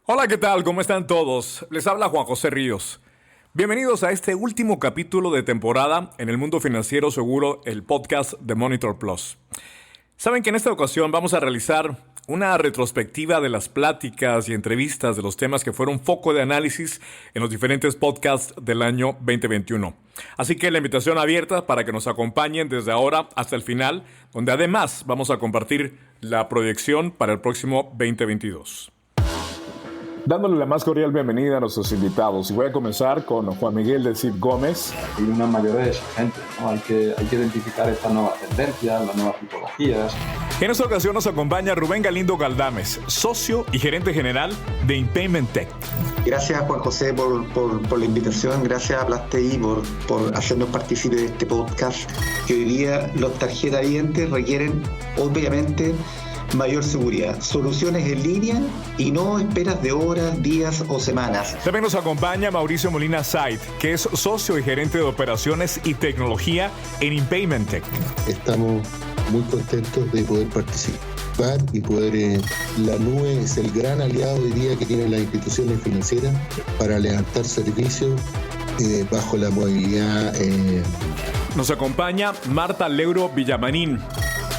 Hola, ¿qué tal? ¿Cómo están todos? Les habla Juan José Ríos. Bienvenidos a este último capítulo de temporada en el mundo financiero seguro, el podcast de Monitor Plus. Saben que en esta ocasión vamos a realizar una retrospectiva de las pláticas y entrevistas de los temas que fueron foco de análisis en los diferentes podcasts del año 2021. Así que la invitación abierta para que nos acompañen desde ahora hasta el final, donde además vamos a compartir la proyección para el próximo 2022. Dándole la más cordial bienvenida a nuestros invitados. Y voy a comenzar con Juan Miguel del Cid Gómez. Hay una mayor exigencia, ¿no? Hay que identificar estas nuevas tendencias, las nuevas tipologías. En esta ocasión nos acompaña Rubén Galindo Galdames, socio y gerente general de Inpayment Tech. Gracias, Juan José, por la invitación. Gracias a PlusTI por hacernos partícipes de este podcast. Que hoy día los tarjetavidentes requieren, obviamente, mayor seguridad, soluciones en línea y no esperas de horas, días o semanas. También nos acompaña Mauricio Molina Said, que es socio y gerente de operaciones y tecnología en Inpayment Tech. Estamos muy contentos de poder participar y poder... la nube es el gran aliado hoy día que tienen las instituciones financieras para levantar servicios bajo la modalidad... Nos acompaña Marta Leuro Villamarín.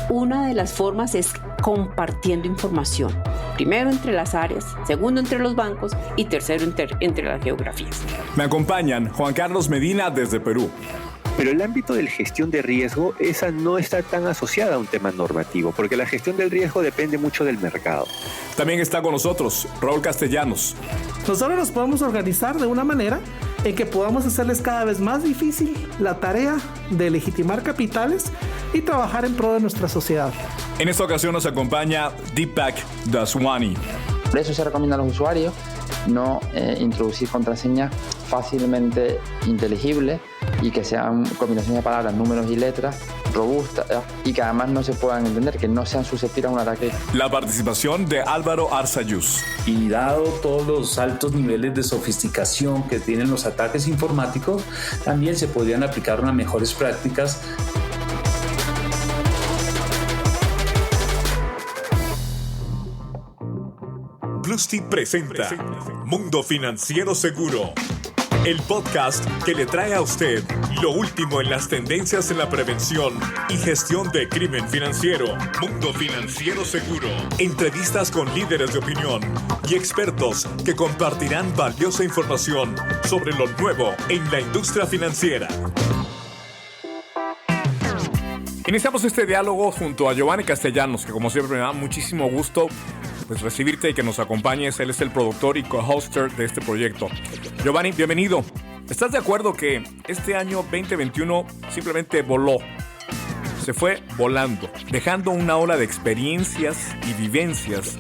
Una de las formas es compartiendo información. Primero entre las áreas, segundo entre los bancos y tercero entre las geografías. Me acompañan Juan Carlos Medina desde Perú. Pero el ámbito de la gestión de riesgo, esa no está tan asociada a un tema normativo, porque la gestión del riesgo depende mucho del mercado. También está con nosotros Raúl Castellanos. Nosotros nos podemos organizar de una manera en que podamos hacerles cada vez más difícil la tarea de legitimar capitales y trabajar en pro de nuestra sociedad. En esta ocasión nos acompaña Deepak Daswani. Por eso se recomienda a los usuarios no introducir contraseñas fácilmente inteligibles y que sean combinaciones de palabras, números y letras robustas y que además no se puedan entender, que no sean susceptibles a un ataque. La participación de Álvaro Arzayus. Y dado todos los altos niveles de sofisticación que tienen los ataques informáticos, también se podrían aplicar unas mejores prácticas. PlusTi presenta Mundo Financiero Seguro, el podcast que le trae a usted lo último en las tendencias en la prevención y gestión de crimen financiero. Mundo Financiero Seguro. Entrevistas con líderes de opinión y expertos que compartirán valiosa información sobre lo nuevo en la industria financiera. Iniciamos este diálogo junto a Giovanni Castellanos, que como siempre me da muchísimo gusto recibirte y que nos acompañes. Él es el productor y co-hoster de este proyecto. Giovanni, bienvenido. ¿Estás de acuerdo que este año 2021 simplemente voló? Se fue volando, dejando una ola de experiencias y vivencias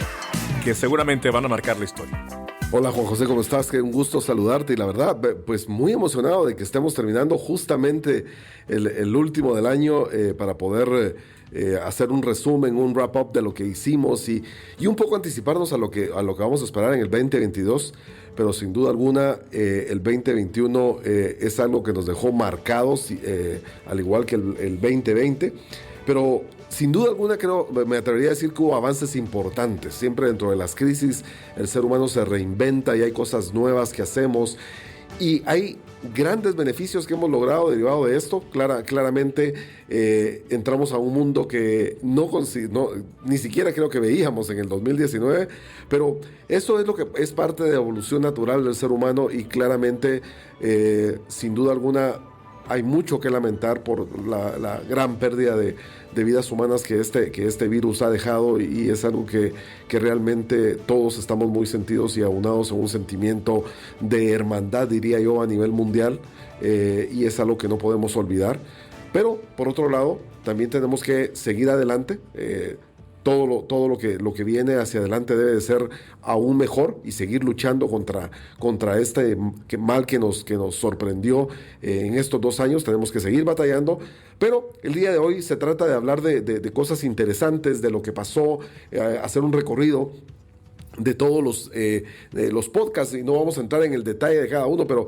que seguramente van a marcar la historia. Hola Juan José, ¿cómo estás? Qué un gusto saludarte y la verdad, pues muy emocionado de que estemos terminando justamente el último del año para poder hacer un resumen, un wrap-up de lo que hicimos y un poco anticiparnos a lo que vamos a esperar en el 2022, pero sin duda alguna el 2021 es algo que nos dejó marcados, al igual que el 2020, pero sin duda alguna me atrevería a decir que hubo avances importantes. Siempre dentro de las crisis el ser humano se reinventa y hay cosas nuevas que hacemos y hay grandes beneficios que hemos logrado derivado de esto. Claramente entramos a un mundo que ni siquiera creo que veíamos en el 2019, pero eso es lo que es parte de la evolución natural del ser humano y claramente sin duda alguna hay mucho que lamentar por la gran pérdida de vidas humanas que este virus ha dejado y es algo que realmente todos estamos muy sentidos y aunados en un sentimiento de hermandad, diría yo, a nivel mundial, y es algo que no podemos olvidar. Pero, por otro lado, también tenemos que seguir adelante. Todo lo que viene hacia adelante debe de ser aún mejor y seguir luchando contra este mal que nos sorprendió en estos 2 años. Tenemos que seguir batallando, pero el día de hoy se trata de hablar de cosas interesantes, de lo que pasó, hacer un recorrido todos los podcasts, y no vamos a entrar en el detalle de cada uno, pero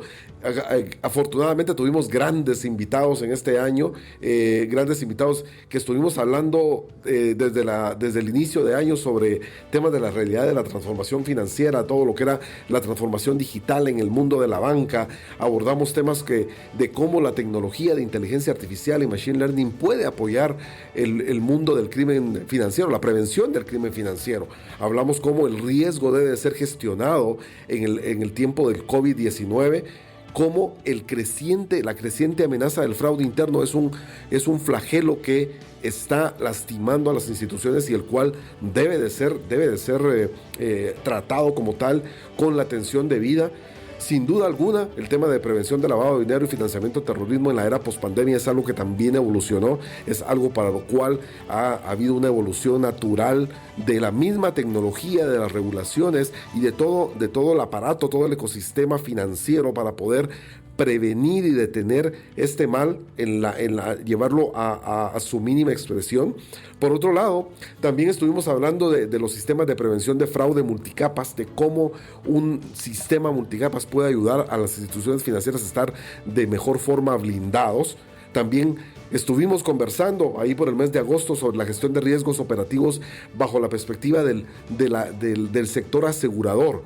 afortunadamente tuvimos grandes invitados en este año, grandes invitados que estuvimos hablando desde el inicio de año sobre temas de la realidad de la transformación financiera, todo lo que era la transformación digital en el mundo de la banca. Abordamos temas de cómo la tecnología de inteligencia artificial y machine learning puede apoyar el mundo del crimen financiero, la prevención del crimen financiero. Hablamos cómo el riesgo debe ser gestionado en el tiempo del COVID-19, cómo la creciente amenaza del fraude interno es un flagelo que está lastimando a las instituciones y el cual debe de ser tratado como tal con la atención debida. Sin duda alguna, el tema de prevención de lavado de dinero y financiamiento de terrorismo en la era pospandemia es algo que también evolucionó, es algo para lo cual ha habido una evolución natural de la misma tecnología, de las regulaciones y de todo el aparato, todo el ecosistema financiero para poder prevenir y detener este mal, llevarlo a su mínima expresión. Por otro lado, también estuvimos hablando de los sistemas de prevención de fraude multicapas, de cómo un sistema multicapas puede ayudar a las instituciones financieras a estar de mejor forma blindados. También estuvimos conversando ahí por el mes de agosto sobre la gestión de riesgos operativos bajo la perspectiva del sector asegurador.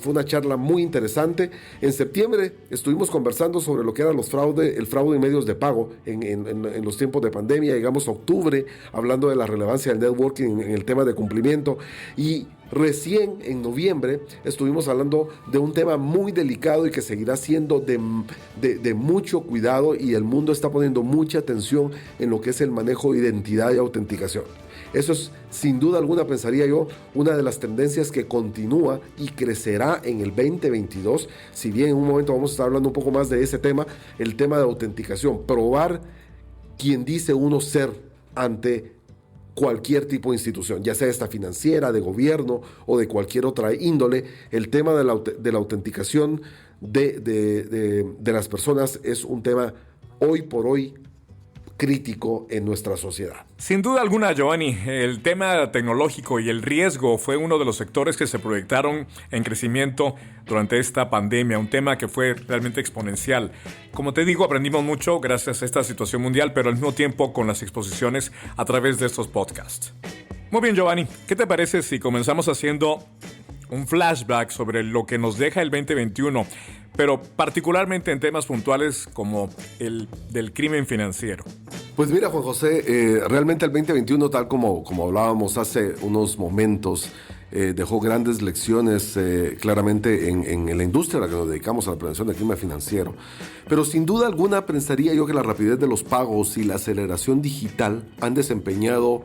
Fue una charla muy interesante. En septiembre estuvimos conversando sobre lo que era el fraude en medios de pago en los tiempos de pandemia. Llegamos a octubre hablando de la relevancia del networking en el tema de cumplimiento. Y recién en noviembre estuvimos hablando de un tema muy delicado y que seguirá siendo de mucho cuidado, y el mundo está poniendo mucha atención en lo que es el manejo de identidad y autenticación. Eso es, sin duda alguna, pensaría yo, una de las tendencias que continúa y crecerá en el 2022. Si bien en un momento vamos a estar hablando un poco más de ese tema, el tema de autenticación, probar quién dice uno ser ante cualquier tipo de institución, ya sea esta financiera, de gobierno o de cualquier otra índole. El tema de la autenticación de las personas es un tema hoy por hoy crítico en nuestra sociedad. Sin duda alguna, Giovanni, el tema tecnológico y el riesgo fue uno de los sectores que se proyectaron en crecimiento durante esta pandemia, un tema que fue realmente exponencial. Como te digo, aprendimos mucho gracias a esta situación mundial, pero al mismo tiempo con las exposiciones a través de estos podcasts. Muy bien, Giovanni, ¿qué te parece si comenzamos haciendo un flashback sobre lo que nos deja el 2021, pero particularmente en temas puntuales como el del crimen financiero? Pues mira, Juan José, realmente el 2021, tal como hablábamos hace unos momentos, dejó grandes lecciones claramente en la industria a la que nos dedicamos, a la prevención del crimen financiero. Pero sin duda alguna pensaría yo que la rapidez de los pagos y la aceleración digital han desempeñado,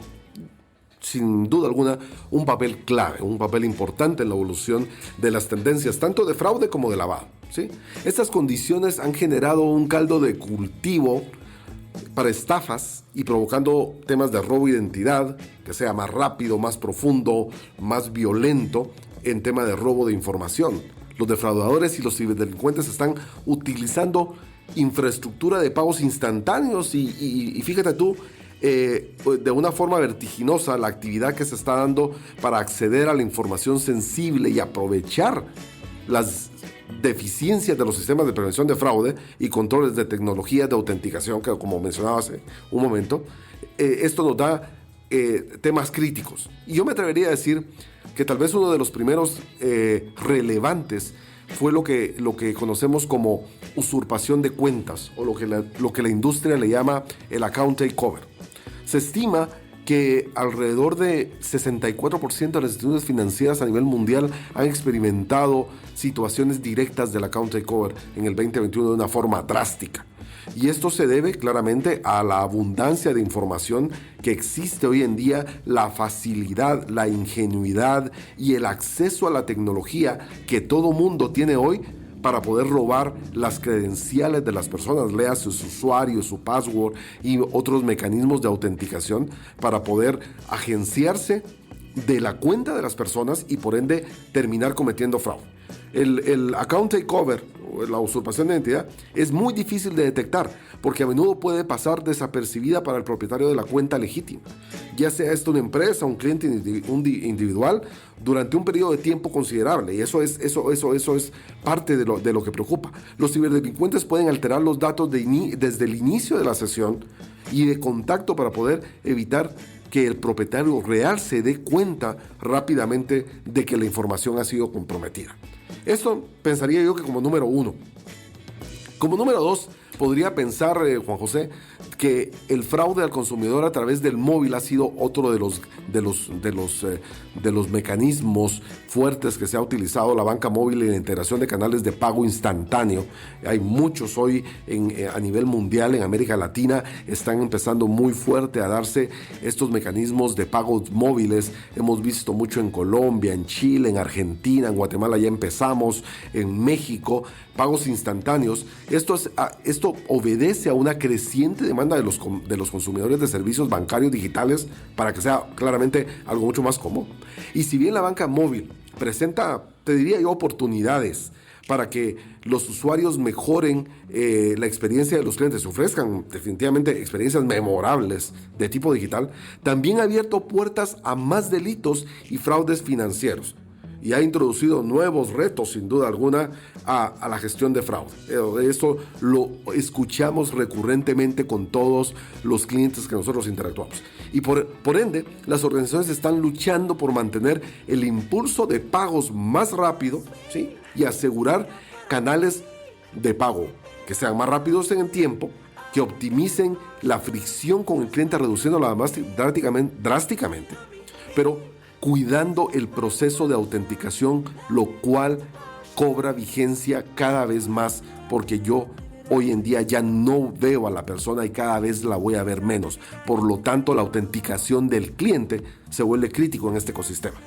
sin duda alguna, un papel clave, un papel importante en la evolución de las tendencias, tanto de fraude como de lavado, ¿sí? Estas condiciones han generado un caldo de cultivo para estafas y provocando temas de robo de identidad, que sea más rápido, más profundo, más violento en tema de robo de información. Los defraudadores y los ciberdelincuentes están utilizando infraestructura de pagos instantáneos y fíjate tú, de una forma vertiginosa la actividad que se está dando para acceder a la información sensible y aprovechar las deficiencias de los sistemas de prevención de fraude y controles de tecnología de autenticación, que como mencionaba hace un momento, esto nos da temas críticos. Y yo me atrevería a decir que tal vez uno de los primeros relevantes fue lo que conocemos como usurpación de cuentas, o lo que la industria le llama el account takeover. Se estima que alrededor de 64% de las instituciones financieras a nivel mundial han experimentado situaciones directas del account takeover en el 2021 de una forma drástica. Y esto se debe claramente a la abundancia de información que existe hoy en día, la facilidad, la ingenuidad y el acceso a la tecnología que todo mundo tiene hoy para poder robar las credenciales de las personas, lea sus usuarios, su password y otros mecanismos de autenticación para poder agenciarse de la cuenta de las personas y por ende terminar cometiendo fraude. El account takeover, la usurpación de identidad es muy difícil de detectar porque a menudo puede pasar desapercibida para el propietario de la cuenta legítima, ya sea esto una empresa, un cliente individual, durante un periodo de tiempo considerable, y eso es parte de lo que preocupa. Los ciberdelincuentes pueden alterar los datos desde el inicio de la sesión y de contacto para poder evitar que el propietario real se dé cuenta rápidamente de que la información ha sido comprometida. Esto pensaría yo que como número 1. Como número 2, podría pensar, Juan José, que el fraude al consumidor a través del móvil ha sido otro de los mecanismos fuertes que se ha utilizado la banca móvil y la integración de canales de pago instantáneo. Hay muchos hoy a nivel mundial, en América Latina, están empezando muy fuerte a darse estos mecanismos de pagos móviles. Hemos visto mucho en Colombia, en Chile, en Argentina, en Guatemala ya empezamos, en México, pagos instantáneos. Esto obedece a una creciente demanda de los consumidores de servicios bancarios digitales para que sea claramente algo mucho más cómodo. Y si bien la banca móvil presenta, te diría yo, oportunidades para que los usuarios mejoren la experiencia de los clientes, ofrezcan definitivamente experiencias memorables de tipo digital, también ha abierto puertas a más delitos y fraudes financieros. Y ha introducido nuevos retos, sin duda alguna, a la gestión de fraude. Esto lo escuchamos recurrentemente con todos los clientes que nosotros interactuamos. Y por ende, las organizaciones están luchando por mantener el impulso de pagos más rápido, ¿sí? Y asegurar canales de pago que sean más rápidos en el tiempo, que optimicen la fricción con el cliente, reduciéndola más drásticamente, pero cuidando el proceso de autenticación, lo cual cobra vigencia cada vez más, porque yo hoy en día ya no veo a la persona y cada vez la voy a ver menos. Por lo tanto, la autenticación del cliente se vuelve crítico en este ecosistema.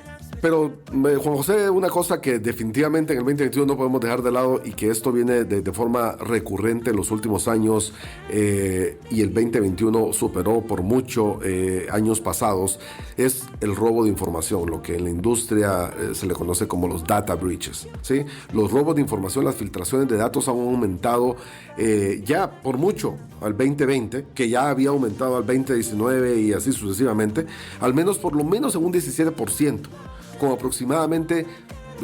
Pero, Juan José, una cosa que definitivamente en el 2021 no podemos dejar de lado, y que esto viene de forma recurrente en los últimos años, y el 2021 superó por mucho años pasados, es el robo de información, lo que en la industria se le conoce como los data breaches, ¿sí? Los robos de información, las filtraciones de datos han aumentado ya por mucho al 2020, que ya había aumentado al 2019 y así sucesivamente, al menos por lo menos en un 17%. Con aproximadamente,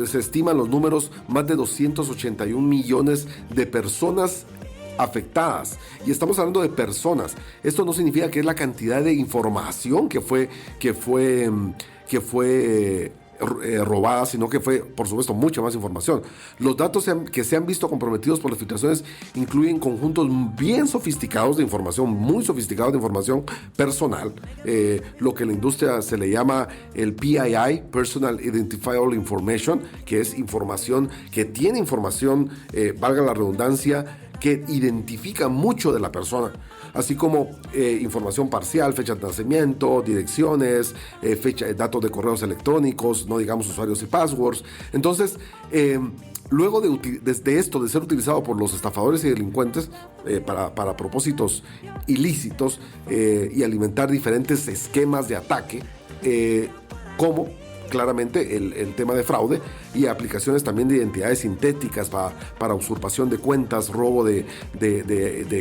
se estiman los números, más de 281 millones de personas afectadas. Y estamos hablando de personas. Esto no significa que es la cantidad de información que fue robada, sino que fue, por supuesto, mucha más información. Los datos que se han visto comprometidos por las filtraciones incluyen conjuntos bien sofisticados de información, muy sofisticados de información personal, lo que en la industria se le llama el PII, Personal Identifiable Information, que es información que tiene información, valga la redundancia, que identifica mucho de la persona, así como información parcial, fecha de nacimiento, direcciones, datos de correos electrónicos, no digamos usuarios y passwords. Entonces, luego de esto, de ser utilizado por los estafadores y delincuentes para propósitos ilícitos y alimentar diferentes esquemas de ataque, como claramente el tema de fraude y aplicaciones también de identidades sintéticas para usurpación de cuentas, robo de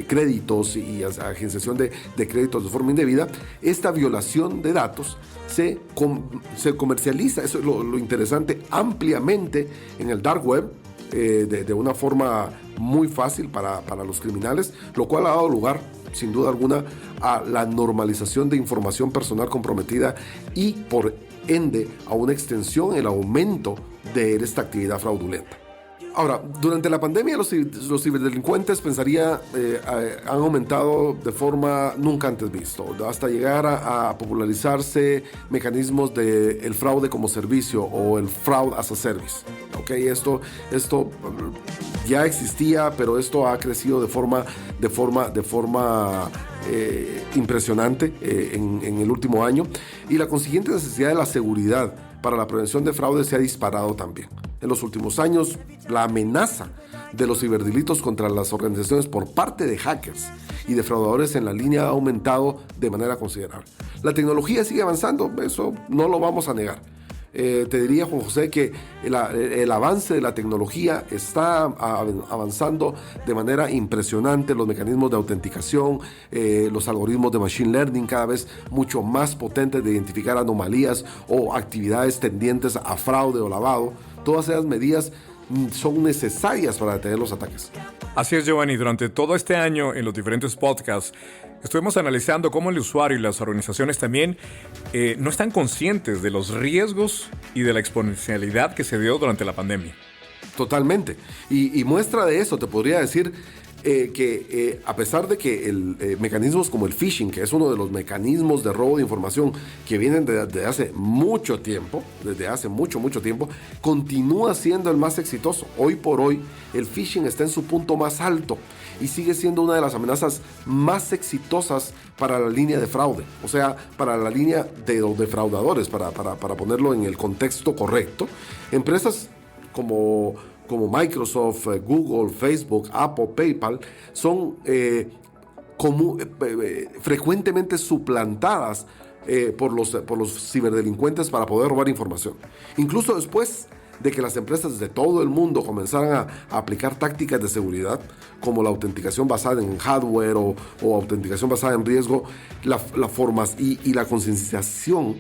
créditos y agenciación de créditos de forma indebida. Esta violación de datos se comercializa, eso es lo interesante, ampliamente en el dark web, de una forma muy fácil para los criminales, lo cual ha dado lugar, sin duda alguna, a la normalización de información personal comprometida y por ende a una extensión, el aumento de esta actividad fraudulenta. Ahora, durante la pandemia los ciberdelincuentes, pensaría, han aumentado de forma nunca antes visto, hasta llegar a popularizarse mecanismos del fraude como servicio o el fraud as a service. ¿Okay? Esto ya existía, pero esto ha crecido de forma impresionante en el último año, y la consiguiente necesidad de la seguridad para la prevención de fraude se ha disparado también. En los últimos años, la amenaza de los ciberdelitos contra las organizaciones por parte de hackers y defraudadores en la línea ha aumentado de manera considerable. La tecnología sigue avanzando, eso no lo vamos a negar. Te diría, Juan José, que el avance de la tecnología está avanzando de manera impresionante. Los mecanismos de autenticación, los algoritmos de machine learning cada vez mucho más potentes de identificar anomalías o actividades tendientes a fraude o lavado. Todas esas medidas son necesarias para detener los ataques. Así es, Giovanni. Durante todo este año, en los diferentes podcasts, estuvimos analizando cómo el usuario y las organizaciones también no están conscientes de los riesgos y de la exponencialidad que se dio durante la pandemia. Totalmente. Y muestra de eso, te podría decir que a pesar de que mecanismos como el phishing, que es uno de los mecanismos de robo de información que vienen desde hace mucho tiempo, continúa siendo el más exitoso. Hoy por hoy, el phishing está en su punto más alto y sigue siendo una de las amenazas más exitosas para la línea de fraude, o sea, para la línea de los defraudadores, para ponerlo en el contexto correcto. Empresas como Microsoft, Google, Facebook, Apple, PayPal son frecuentemente suplantadas por los ciberdelincuentes para poder robar información. Incluso después de que las empresas de todo el mundo comenzaran a aplicar tácticas de seguridad, como la autenticación basada en hardware o autenticación basada en riesgo, la forma y la concientización,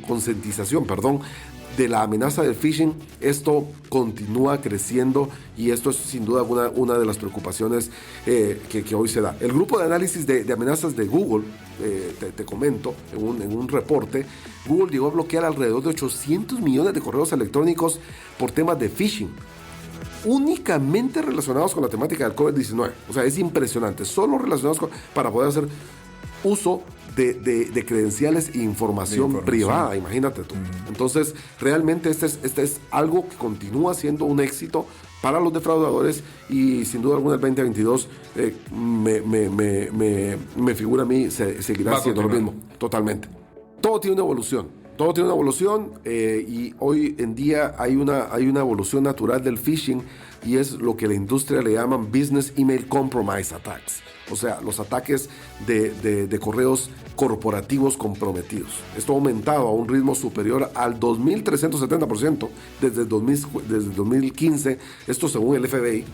de la amenaza del phishing, esto continúa creciendo y esto es sin duda una de las preocupaciones que hoy se da. El grupo de análisis de amenazas de Google, te comento, en un reporte, Google llegó a bloquear alrededor de 800 millones de correos electrónicos por temas de phishing, únicamente relacionados con la temática del COVID-19. O sea, es impresionante, solo relacionados para poder hacer uso de credenciales e información privada, imagínate tú. Entonces, realmente este es algo que continúa siendo un éxito para los defraudadores y sin duda alguna el 2022 me figura a mí seguirá siendo lo mismo, totalmente. Todo tiene una evolución y hoy en día hay una evolución natural del phishing y es lo que la industria le llaman Business Email Compromise Attacks. O sea, los ataques de correos corporativos comprometidos. Esto ha aumentado a un ritmo superior al 2.370% desde 2015, esto según el FBI.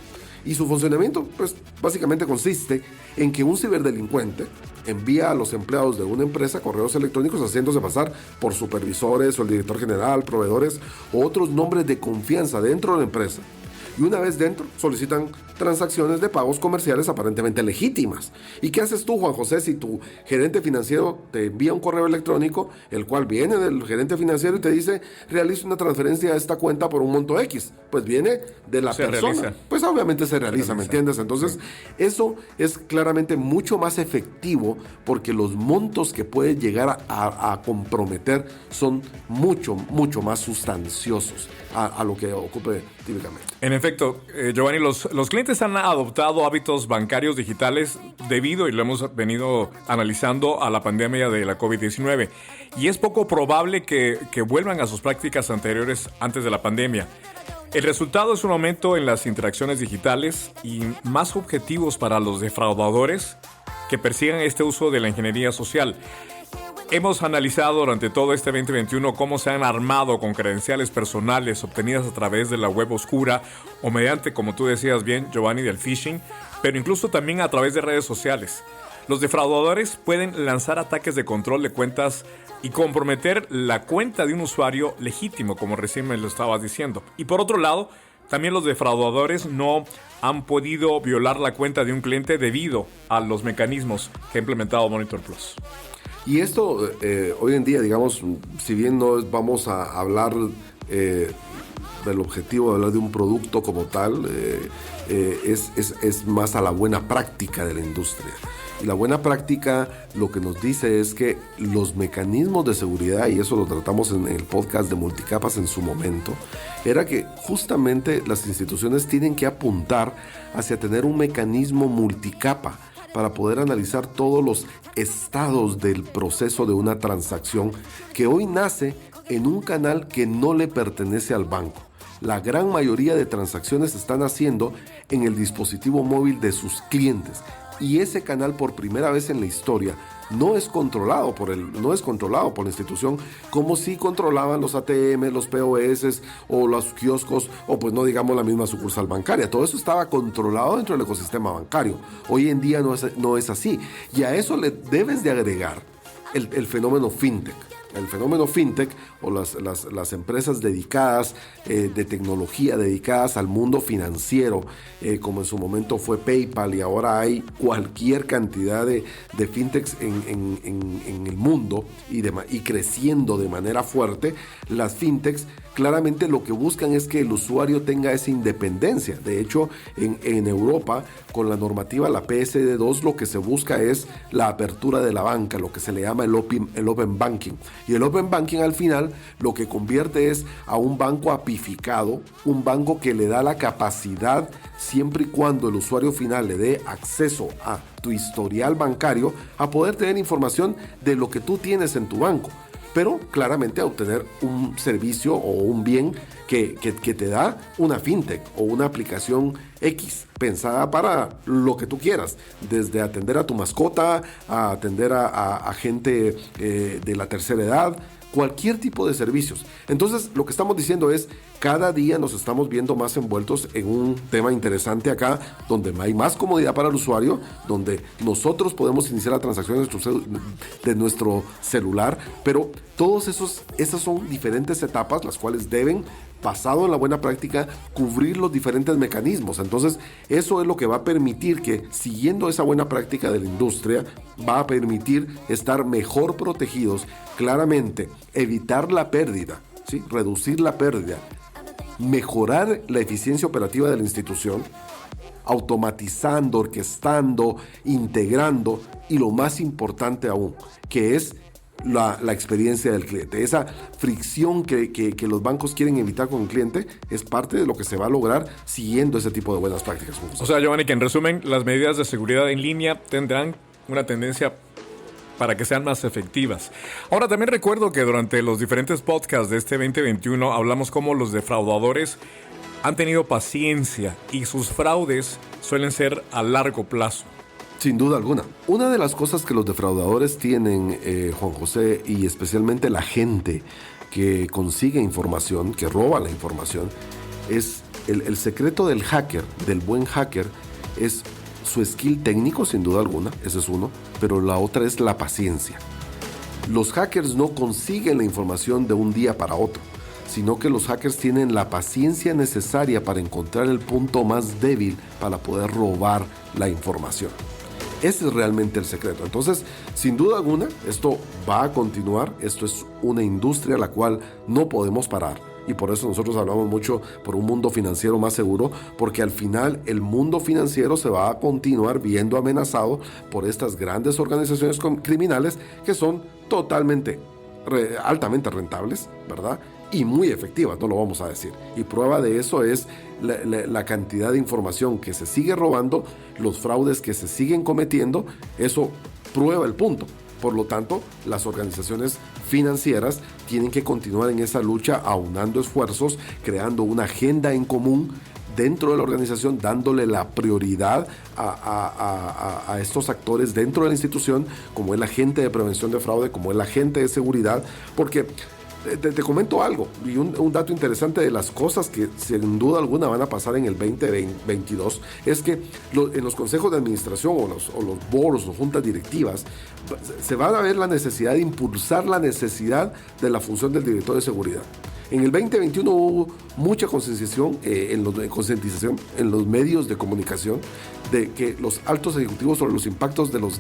Y su funcionamiento, pues, básicamente consiste en que un ciberdelincuente envía a los empleados de una empresa correos electrónicos haciéndose pasar por supervisores o el director general, proveedores o otros nombres de confianza dentro de la empresa. Y una vez dentro, solicitan transacciones de pagos comerciales aparentemente legítimas. ¿Y qué haces tú, Juan José, si tu gerente financiero te envía un correo electrónico, el cual viene del gerente financiero y te dice, realiza una transferencia a esta cuenta por un monto X? Pues viene de la persona. Realiza. Pues obviamente se realiza, ¿me entiendes? Entonces, eso es claramente mucho más efectivo porque los montos que puede llegar a comprometer son mucho, mucho más sustanciosos a lo que ocupe típicamente. En efecto, Giovanni, los clientes han adoptado hábitos bancarios digitales debido, y lo hemos venido analizando, a la pandemia de la COVID-19. Y es poco probable que vuelvan a sus prácticas anteriores antes de la pandemia. El resultado es un aumento en las interacciones digitales y más objetivos para los defraudadores que persigan este uso de la ingeniería social. Hemos analizado durante todo este 2021 cómo se han armado con credenciales personales obtenidas a través de la web oscura o mediante, como tú decías bien, Giovanni, del phishing, pero incluso también a través de redes sociales. Los defraudadores pueden lanzar ataques de control de cuentas y comprometer la cuenta de un usuario legítimo, como recién me lo estabas diciendo. Y por otro lado, también los defraudadores no han podido violar la cuenta de un cliente debido a los mecanismos que ha implementado Monitor Plus. Y hoy en día, digamos, si bien no vamos a hablar del objetivo de hablar de un producto como tal, es más a la buena práctica de la industria. Y la buena práctica lo que nos dice es que los mecanismos de seguridad, y eso lo tratamos en el podcast de Multicapas en su momento, era que justamente las instituciones tienen que apuntar hacia tener un mecanismo multicapa para poder analizar todos los estados del proceso de una transacción que hoy nace en un canal que no le pertenece al banco. La gran mayoría de transacciones se están haciendo en el dispositivo móvil de sus clientes. y ese canal por primera vez en la historia no es controlado por la institución, como si controlaban los ATM, los POS o los kioscos, o pues no digamos la misma sucursal bancaria. Todo eso estaba controlado dentro del ecosistema bancario. Hoy en día no es así, y a eso le debes de agregar el fenómeno fintech. El fenómeno fintech o las empresas dedicadas de tecnología, dedicadas al mundo financiero, como en su momento fue PayPal, y ahora hay cualquier cantidad de fintechs en el mundo y creciendo de manera fuerte. Las fintechs claramente lo que buscan es que el usuario tenga esa independencia. De hecho, en Europa, con la normativa, la PSD2, lo que se busca es la apertura de la banca, lo que se le llama el Open Banking. Y el Open Banking al final lo que convierte es a un banco apificado, un banco que le da la capacidad, siempre y cuando el usuario final le dé acceso a tu historial bancario, a poder tener información de lo que tú tienes en tu banco, pero claramente a obtener un servicio o un bien que te da una fintech o una aplicación X, pensada para lo que tú quieras, desde atender a tu mascota, a atender a gente de la tercera edad, cualquier tipo de servicios. Entonces, lo que estamos diciendo es, cada día nos estamos viendo más envueltos en un tema interesante acá, donde hay más comodidad para el usuario, donde nosotros podemos iniciar la transacción de nuestro celular, pero esas son diferentes etapas, las cuales deben, basado en la buena práctica, cubrir los diferentes mecanismos. Entonces, eso es lo que va a permitir que, siguiendo esa buena práctica de la industria, va a permitir estar mejor protegidos, claramente, evitar la pérdida, ¿sí? Reducir la pérdida, mejorar la eficiencia operativa de la institución, automatizando, orquestando, integrando, y lo más importante aún, que es la experiencia del cliente. Esa fricción que los bancos quieren evitar con el cliente es parte de lo que se va a lograr siguiendo ese tipo de buenas prácticas. O sea, Giovanni, que en resumen, las medidas de seguridad en línea tendrán una tendencia para que sean más efectivas. Ahora, también recuerdo que durante los diferentes podcasts de este 2021 hablamos cómo los defraudadores han tenido paciencia y sus fraudes suelen ser a largo plazo. Sin duda alguna. Una de las cosas que los defraudadores tienen, Juan José, y especialmente la gente que consigue información, que roba la información, es el secreto del hacker, del buen hacker, es su skill técnico, sin duda alguna, ese es uno, pero la otra es la paciencia. Los hackers no consiguen la información de un día para otro, sino que los hackers tienen la paciencia necesaria para encontrar el punto más débil para poder robar la información. Ese es realmente el secreto. Entonces, sin duda alguna, esto va a continuar. Esto es una industria a la cual no podemos parar. Y por eso nosotros hablamos mucho por un mundo financiero más seguro, porque al final el mundo financiero se va a continuar viendo amenazado por estas grandes organizaciones criminales que son altamente rentables, ¿verdad? Y muy efectivas, no lo vamos a decir. Y prueba de eso es la cantidad de información que se sigue robando, los fraudes que se siguen cometiendo. Eso prueba el punto. Por lo tanto, las organizaciones financieras tienen que continuar en esa lucha, aunando esfuerzos, creando una agenda en común dentro de la organización, dándole la prioridad a estos actores dentro de la institución, como el agente de prevención de fraude, como el agente de seguridad, porque te comento algo, y un dato interesante de las cosas que sin duda alguna van a pasar en el 2022 es que en los consejos de administración o los boards o juntas directivas se va a ver la necesidad de impulsar la necesidad de la función del director de seguridad. En el 2021 hubo mucha concientización en los medios de comunicación de que los altos ejecutivos sobre los impactos de los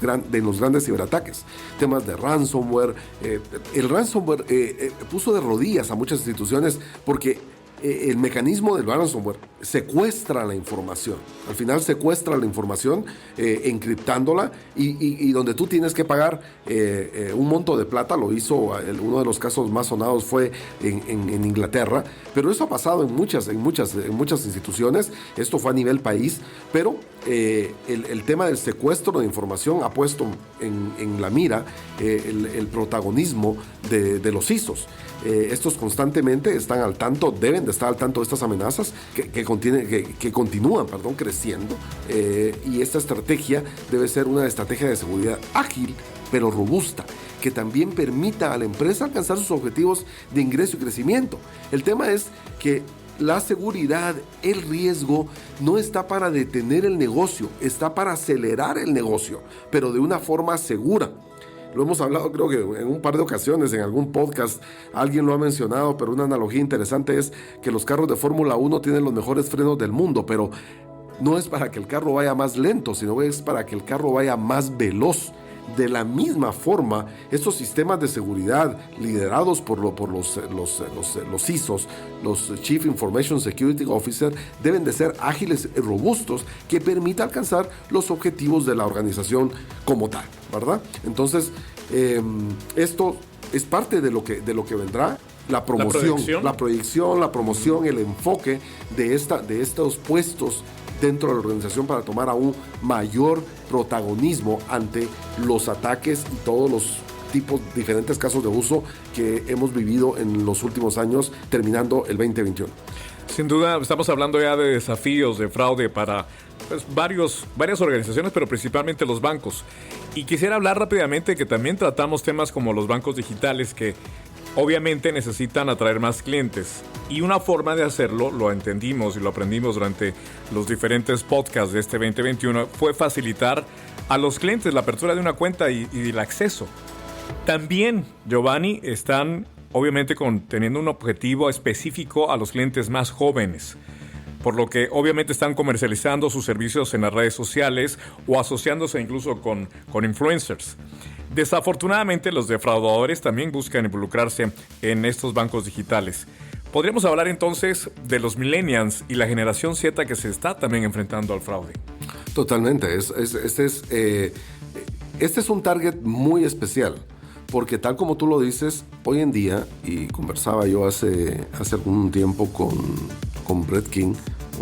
grandes ciberataques, temas de ransomware. El ransomware puso de rodillas a muchas instituciones porque el mecanismo del ransomware secuestra la información. Al final secuestra la información encriptándola y donde tú tienes que pagar un monto de plata. Lo hizo, uno de los casos más sonados fue en Inglaterra, pero eso ha pasado en muchas instituciones. Esto fue a nivel país, pero el tema del secuestro de información ha puesto en la mira el protagonismo de los CISOs. Estos constantemente están al tanto, deben de estar al tanto de estas amenazas que continúan creciendo, y esta estrategia debe ser una estrategia de seguridad ágil pero robusta, que también permita a la empresa alcanzar sus objetivos de ingreso y crecimiento. El tema es que la seguridad, el riesgo, no está para detener el negocio, está para acelerar el negocio, pero de una forma segura. Lo hemos hablado, creo que en un par de ocasiones, en algún podcast, alguien lo ha mencionado, pero una analogía interesante es que los carros de Fórmula 1 tienen los mejores frenos del mundo, pero no es para que el carro vaya más lento, sino es para que el carro vaya más veloz. De la misma forma, estos sistemas de seguridad liderados por los CISOs, los Chief Information Security Officer, deben de ser ágiles y robustos, que permita alcanzar los objetivos de la organización como tal, ¿verdad? Entonces, esto es parte de lo que vendrá. La promoción, la proyección, la promoción, el enfoque de estos puestos dentro de la organización para tomar aún mayor protagonismo ante los ataques y todos los diferentes casos de uso que hemos vivido en los últimos años, terminando el 2021. Sin duda, estamos hablando ya de desafíos de fraude para varias organizaciones, pero principalmente los bancos. Y quisiera hablar rápidamente que también tratamos temas como los bancos digitales, que obviamente necesitan atraer más clientes, y una forma de hacerlo, lo entendimos y lo aprendimos durante los diferentes podcasts de este 2021, fue facilitar a los clientes la apertura de una cuenta y el acceso. También, Giovanni, están obviamente teniendo un objetivo específico a los clientes más jóvenes, por lo que obviamente están comercializando sus servicios en las redes sociales o asociándose incluso con influencers. Desafortunadamente, los defraudadores también buscan involucrarse en estos bancos digitales. Podríamos hablar entonces de los millennials y la generación Z, que se está también enfrentando al fraude. Totalmente. Este es un target muy especial, porque tal como tú lo dices, hoy en día, y conversaba yo hace algún tiempo con Brett King,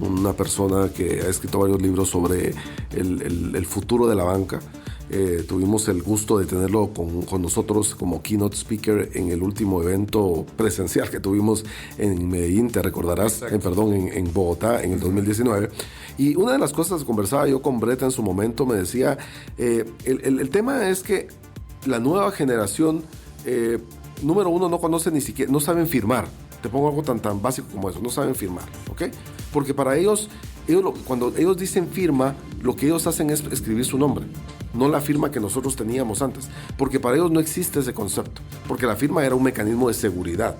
una persona que ha escrito varios libros sobre el futuro de la banca. Tuvimos el gusto de tenerlo con nosotros como keynote speaker en el último evento presencial que tuvimos en Medellín, te recordarás, en Bogotá en el 2019. Y una de las cosas que conversaba yo con Brett en su momento, me decía, el tema es que la nueva generación, número uno, no conoce ni siquiera, no saben firmar. Te pongo algo tan básico como eso, no saben firmar, ¿ok? Porque para ellos, cuando ellos dicen firma, lo que ellos hacen es escribir su nombre, no la firma que nosotros teníamos antes, porque para ellos no existe ese concepto, porque la firma era un mecanismo de seguridad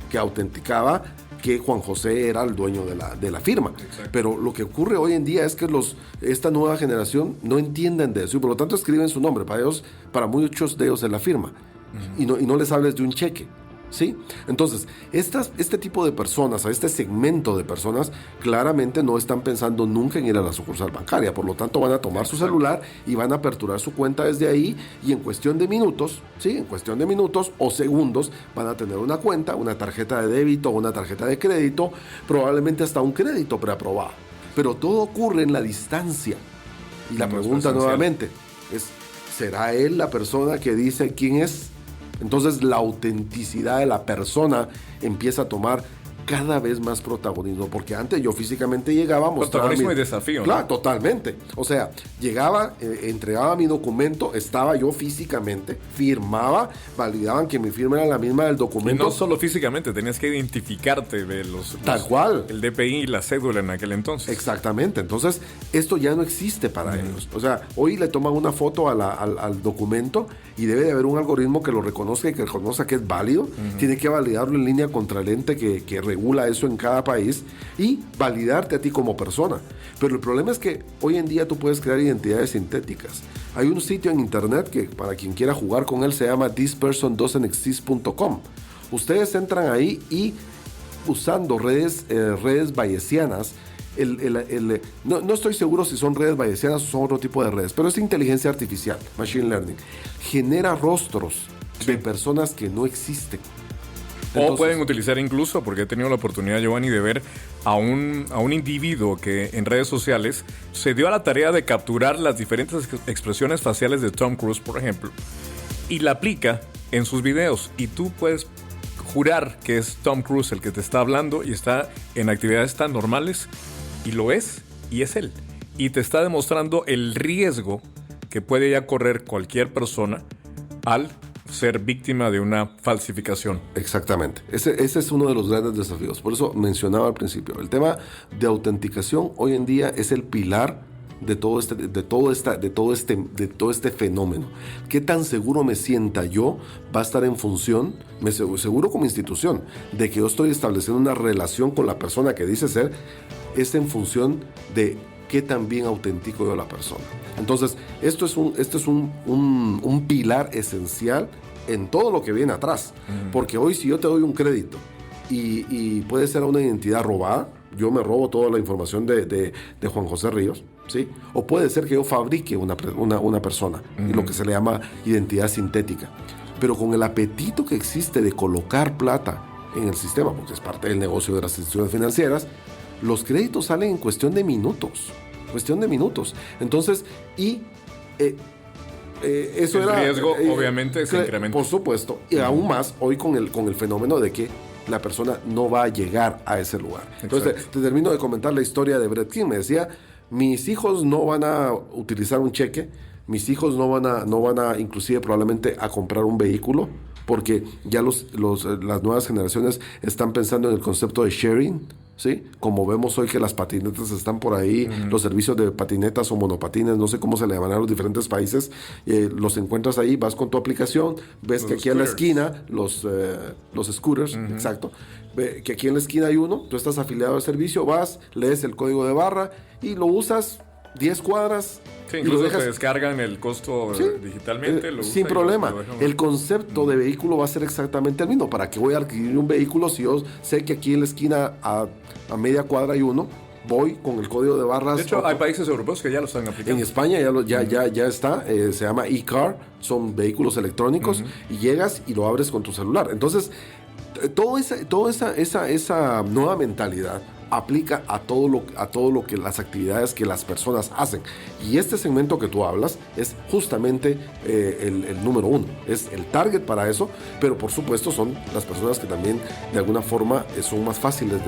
que autenticaba que Juan José era el dueño de la firma. Exacto. Pero lo que ocurre hoy en día es que esta nueva generación no entienden de eso y por lo tanto escriben su nombre. Para muchos de ellos es la firma. Uh-huh. y no les hables de un cheque. ¿Sí? Entonces, este tipo de personas, a este segmento de personas, claramente no están pensando nunca en ir a la sucursal bancaria. Por lo tanto, van a tomar su celular y van a aperturar su cuenta desde ahí, y en cuestión de minutos, ¿sí? En cuestión de minutos o segundos, van a tener una cuenta, una tarjeta de débito o una tarjeta de crédito, probablemente hasta un crédito preaprobado. Pero todo ocurre en la distancia. Y la pregunta nuevamente es, ¿será él la persona que dice quién es? Entonces la autenticidad de la persona empieza a tomar cada vez más protagonismo, porque antes yo físicamente llegaba, mostraba protagonismo y desafío, claro, ¿no? Totalmente. O sea, llegaba, entregaba mi documento, estaba yo físicamente, firmaba, validaban que mi firma era la misma del documento. Y no solo físicamente, tenías que identificarte de tal cual, el DPI y la cédula en aquel entonces. Exactamente. Entonces esto ya no existe para ellos. O sea, hoy le toman una foto al documento y debe de haber un algoritmo que lo reconozca y que reconozca que es válido. Tiene que validarlo en línea contra el ente que regula eso en cada país y validarte a ti como persona. Pero el problema es que hoy en día tú puedes crear identidades sintéticas. Hay un sitio en internet que, para quien quiera jugar con él, se llama thispersondoesn'texist.com. Ustedes entran ahí y, usando redes bayesianas, no estoy seguro si son redes bayesianas o son otro tipo de redes, pero es inteligencia artificial, machine learning, genera rostros de personas que no existen. Entonces, o pueden utilizar incluso, porque he tenido la oportunidad, Giovanni, de ver a un individuo que en redes sociales se dio a la tarea de capturar las diferentes expresiones faciales de Tom Cruise, por ejemplo, y la aplica en sus videos. Y tú puedes jurar que es Tom Cruise el que te está hablando y está en actividades tan normales, y lo es, y es él. Y te está demostrando el riesgo que puede ya correr cualquier persona al ser víctima de una falsificación. Exactamente. Ese es uno de los grandes desafíos. Por eso mencionaba al principio, el tema de autenticación hoy en día es el pilar de todo este fenómeno. ¿Qué tan seguro me sienta yo? Va a estar en función, me seguro como institución, de que yo estoy estableciendo una relación con la persona que dice ser, es en función de qué tan bien autentico yo a la persona. Entonces, esto es un pilar esencial en todo lo que viene atrás. Porque hoy, si yo te doy un crédito y puede ser una identidad robada, yo me robo toda la información de Juan José Ríos, ¿sí? O puede ser que yo fabrique una persona, y lo que se le llama identidad sintética. Pero con el apetito que existe de colocar plata en el sistema, porque es parte del negocio de las instituciones financieras, los créditos salen en cuestión de minutos. Entonces, eso el era... riesgo, obviamente, se incrementa. Por supuesto. Y aún más hoy con el fenómeno de que la persona no va a llegar a ese lugar. Entonces, te termino de comentar la historia de Brett King. Me decía, mis hijos no van a utilizar un cheque, mis hijos no van a inclusive probablemente a comprar un vehículo, porque ya las nuevas generaciones están pensando en el concepto de sharing, ¿sí? Como vemos hoy que las patinetas están por ahí, los servicios de patinetas o monopatines, no sé cómo se le llaman a los diferentes países, los encuentras ahí, vas con tu aplicación, ves que aquí en la esquina, los scooters, exacto, que aquí en la esquina hay uno, tú estás afiliado al servicio, vas, lees el código de barra y lo usas 10 cuadras. Sí, incluso te descargan el costo digitalmente. Sin problema. El concepto de vehículo va a ser exactamente el mismo. ¿Para qué voy a adquirir un vehículo si yo sé que aquí en la esquina a media cuadra hay uno? Voy con el código de barras. De hecho, hay países europeos que ya lo están aplicando. En España ya está, se llama e-car, son vehículos electrónicos, y llegas y lo abres con tu celular. Entonces, toda esa nueva mentalidad aplica a todo lo que las actividades que las personas hacen, y este segmento que tú hablas es justamente el número uno, es el target para eso, pero por supuesto son las personas que también de alguna forma son más fáciles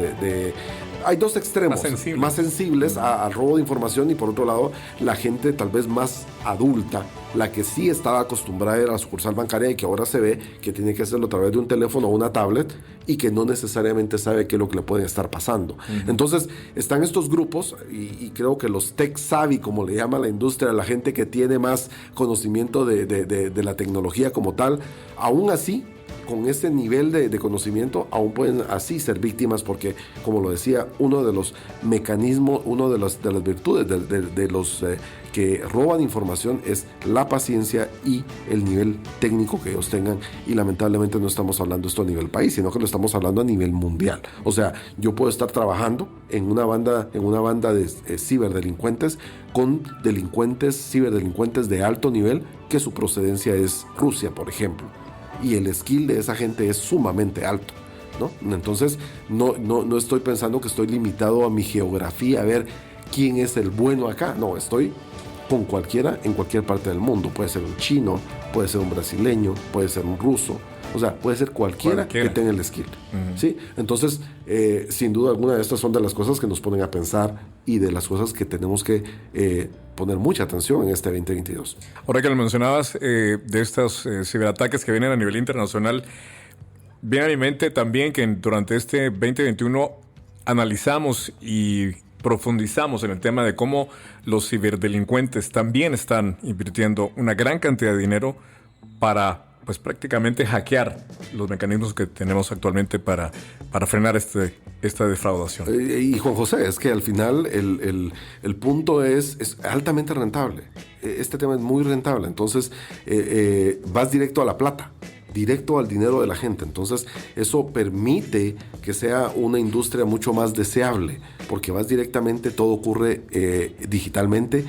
hay dos extremos, más sensibles al robo de información, y por otro lado la gente tal vez más adulta, la que sí estaba acostumbrada a ir a la sucursal bancaria y que ahora se ve que tiene que hacerlo a través de un teléfono o una tablet, y que no necesariamente sabe qué es lo que le puede estar pasando. Entonces están estos grupos, y creo que los tech savvy, como le llama la industria, la gente que tiene más conocimiento de la tecnología como tal, aún así, con ese nivel de conocimiento, aún pueden así ser víctimas, porque, como lo decía, uno de los mecanismos, una de las virtudes de los que roban información es la paciencia y el nivel técnico que ellos tengan, y lamentablemente no estamos hablando esto a nivel país, sino que lo estamos hablando a nivel mundial. O sea, yo puedo estar trabajando en una banda de ciberdelincuentes con ciberdelincuentes de alto nivel, que su procedencia es Rusia, por ejemplo, y el skill de esa gente es sumamente alto, ¿no? Entonces no estoy pensando que estoy limitado a mi geografía, a ver quién es el bueno acá. No, estoy con cualquiera en cualquier parte del mundo. Puede ser un chino, puede ser un brasileño, puede ser un ruso, o sea, puede ser cualquiera que tenga el skill. ¿Sí? Entonces, sin duda alguna, estas son de las cosas que nos ponen a pensar, y de las cosas que tenemos que poner mucha atención en este 2022. Ahora que lo mencionabas, de estos ciberataques que vienen a nivel internacional, viene a mi mente también que durante este 2021 analizamos y profundizamos en el tema de cómo los ciberdelincuentes también están invirtiendo una gran cantidad de dinero para, pues, prácticamente hackear los mecanismos que tenemos actualmente para frenar esta defraudación. Y Juan José, es que al final el punto es altamente rentable. Este tema es muy rentable. Entonces vas directo a la plata, directo al dinero de la gente. Entonces eso permite que sea una industria mucho más deseable, porque vas directamente, todo ocurre digitalmente,